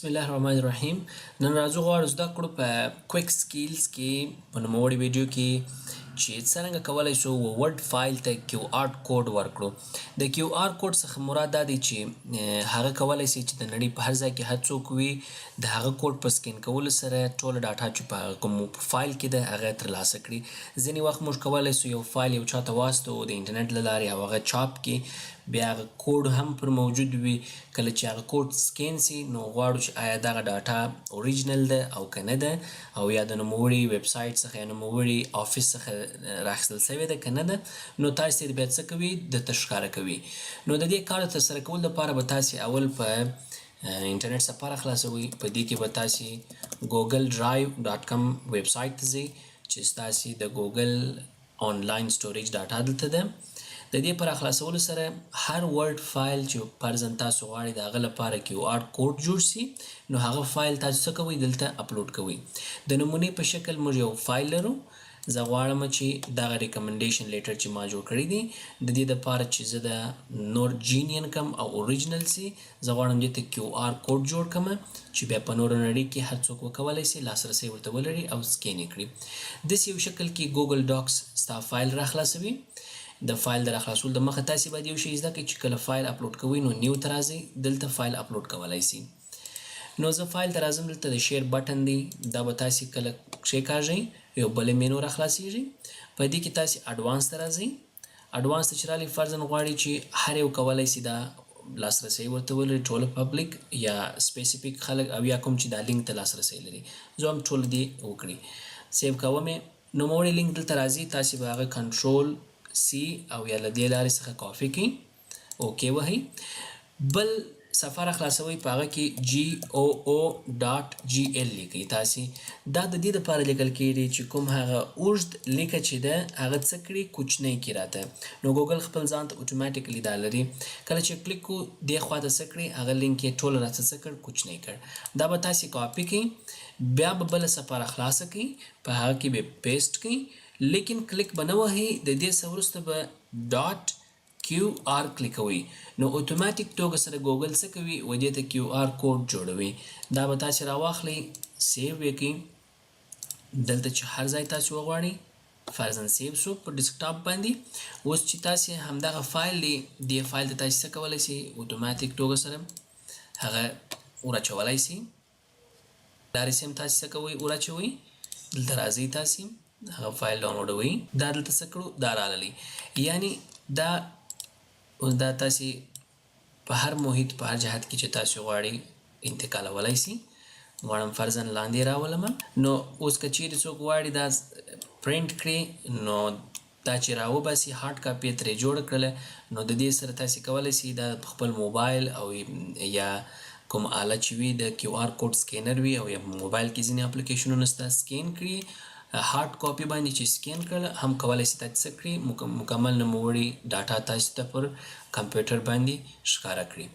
بسم الله الرحمن الرحیم. نن راځو غواړو زده کړو په کویک سکیلز کې په نوموړي ویډیو کې چې څرنګه کولی شو ورډ فایل ته کیو آر کوډ ورکړو. د کیو آر کوډ څخه مراد دا دی چې هغه کولی شي چې د نړۍ په هر ځای کې هر څوک وي د هغه کوډ په سکین کولو سره ټوله ډاټا چې په کوم فایل کې ده هغه ترلاسه کړي. ځینې وخت موږ کولی شو یو فایل یو چاته واستو د انټرنیټ له لارې او هغه چاپ کړي، بیا هغه کوډ هم پر موجود وي. کله چې هغه کوډ سکین سي نو غواړو چې آیا دغه ډاټا اوریجنل ده او که نه ده، او یا د نوموړي ویب سایټ څخه یا نوموړي آفس څخه راخیستل شوې ده که نه ده، نو تاسې بیا څه کوي درته ښکاره کوي. نو د دې کار د ترسره کولو لپاره به تاسې اول په انټرنیټ سفاره خلاصوئ. په دې کې به تاسې ګوګل ډرایو ډاټ کم ویب سایټ ته ځئ چې ستاسې د ګوګل آنلاین سټوریج ډاټا دلته ده. د دې پر خلاصولو سره هر ورډ فایل چې فرضاً تاسو غواړئ د هغه لپاره کیو آر کوډ جوړ شي، نو هغه فایل تاسو څه کوئ دلته اپلوډ کوئ. د نمونې په شکل موږ یو فایل لرو. زه غواړم چې دغه ریکمنډیشن لیټر چې ما جوړ کړی دی د دې دپاره چې زه د نور جینین کم او اوریجنل سي، زه غواړم دې ته کیو آر کوډ جوړ کړم چې بیا په نوره نړۍ کې هر څوک وکولی سي لاسرسی ورته ولري او سکین یې کړي. داسې یو شکل کې ګوګل ډاکس ستا فایل راخلاصوي. د فایل د راخلاصولو د مخه تاسې باید یو شی زده کړئ چې کله فایل اپلوډ کوئ نو نیو ته راځئ، دلته فایل اپلوډ کولی سي. نو زه فایل ته راځم، دلته د شیر بټن دی، دا به تاسې کله کښېکاږئ یو بلې مینو راخلاصیږي. په دې کې تاسې اډوانس ته راځئ. اډوانس ته چې رالئ فرضاً غواړئ چې هر یو کولی سي دا لاسرسی ورته ولري، ټوله پبلیک یا سپیسیفیک خلک او یا کوم چې دا لینک ته لاسرسی لري. زه هم ټوله دې وکړي سیو کوم یې. نوموړی لینک دلته راځي، تاسې به هغه کنټرول سی او یا له دې لارې څخه کافي کړئ، اوکې وهئ. بل سفر خلاصوي، په هغه کې goo.gl لیکئ. تاسې دا د دې دپاره لیکل کېږي چې کوم هغه اوږد لیکه چې ده هغه څه کړي کوچنی کړي راته. نو ګوګل خپل ځان ته اتوماتیکلی دا لري، کله چې کلیک کو دې خوا ته څه کړي هغه لینک یې ټوله راته څه کړ کوچنی کړ. دا به تاسې کاپي کړئ، بیا به بله سفاره خلاصه کړئ، په هغه کې به پیسټ کړئ، لیکن کلیک به نه وهئ. د دې څه وروسته به ډاټ کیو آر کلیکوي، نو اتوماتیک توګه سره ګوګل څه کوي و دې ته کیو آر کوډ جوړوي. دا به تاسې راواخلئ، سیو یې کړئ دلته چې هر ځای تاسې وغواړئ. فرضاً سیو شو په ډیسکټاپ باندې. اوس چې تاسې همدغه فایل دی، دې فایل ته تاسې څه کولی شئ اتوماتیک توګه سره هغه وراچولی شئ. دارې سیم تاسې څه کوئ وراچوئ، دلته راځئ تاسې هغه فایل ډاونلوډوئ. دا دلته څه کړو دا راغلی، یعنی دا تاسې په هر محیط په هر جهت کې چې تاسې غواړئ انتقالولی سي. غواړم فرضاً لاندې راولم. نو اوس که چیرې څوک غواړي دا پرنټ کړي نو دا چې راوباسي هارډ کاپي یې ترې جوړه کړله، نو د دې سره تاسې کولی سي دا خپل موبایل او یا کوم آله چې وي د کیو آر کوډ سکینر وي او یا موبایل کې ځینې اپلیکیشنونه ستا سکین کړي، هارد کاپی باندې چې سکین کړل هم کولی شي تاسې څه کړي مکمل نوموړي ډاټا تاسې ته پر کمپیوټر باندې ښکاره کړي.